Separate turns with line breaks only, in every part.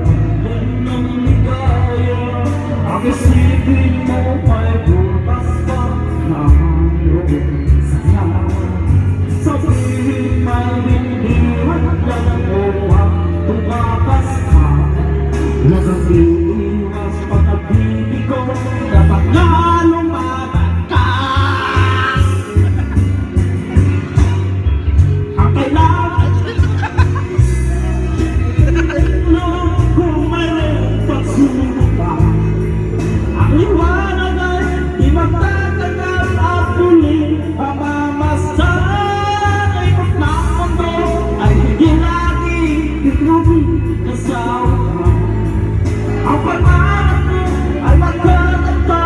Pagpapalin ng ligaya, ang isipin mo may bukas pa na mayroong saya. Sabihin may hindi hanggang o ang tumakas ka. Lagang iiwas pag-abibig ko, dapat nga lumaban ka. Ang kailangan kung mayroong pagsubok pa, ang liwanag ay di magtatagal at muling pamamasdan. Ikot ng mundo ay hindi laging biglang kasawa. Ang pangarap mo ay magkakanta,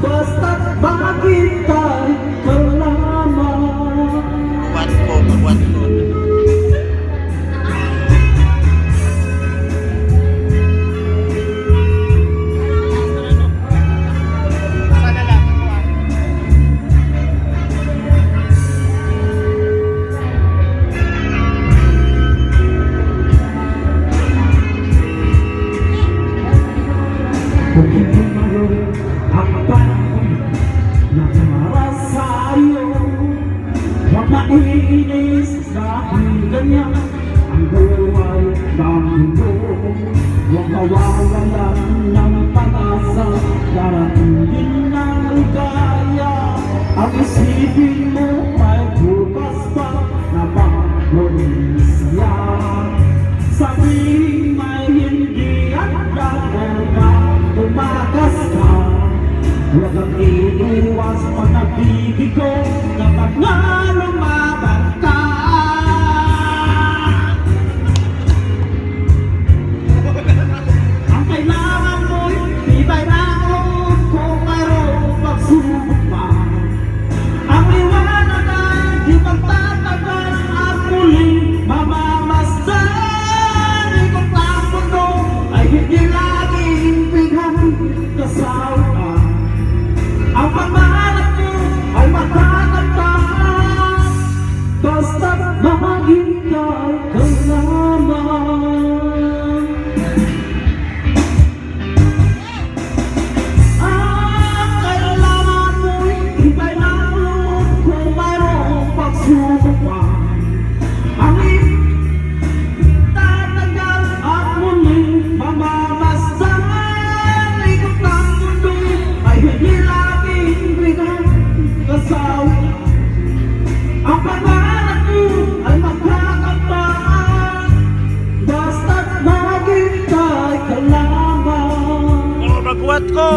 basta't maghintay ka lamang.
Buwan ko, buwan ko. Sana lang, buwan.
Kung hindi maroon ang panahon na para sa'yo, huwag maiinis dahil ganyan ang buhay ng mundo. Huwag mawawalan ng pag-asa, darating din ang ligaya. Ang isipin mo may bukas pa na mayroong saya. Sabihin may hindi hanggang o tumakas ka. Huwag kang iiwas pag-abibig ko, dapat nga lumaban ka. Ang kailangan mo'y tibay na loob kung mayroong pagsubok pa. Ang liwanag ay di magtatagal at muling mamamasdan. Ikot ng mundo ay hindi laging biglang kasawa. Ang pangarap mo ay magkakanta, basta't maghintay ka lamang. Ang kailangan mo'y tibay ng loob kung mayroong pagsubok pa. Ang tatagal at muling mamamasdan. Ikot ng mundo ay hindi laging biglang kasawa. Ang pangarap mo ay magkakanta, basta't maghintay ka lamang.
Oh, magkuhat ko.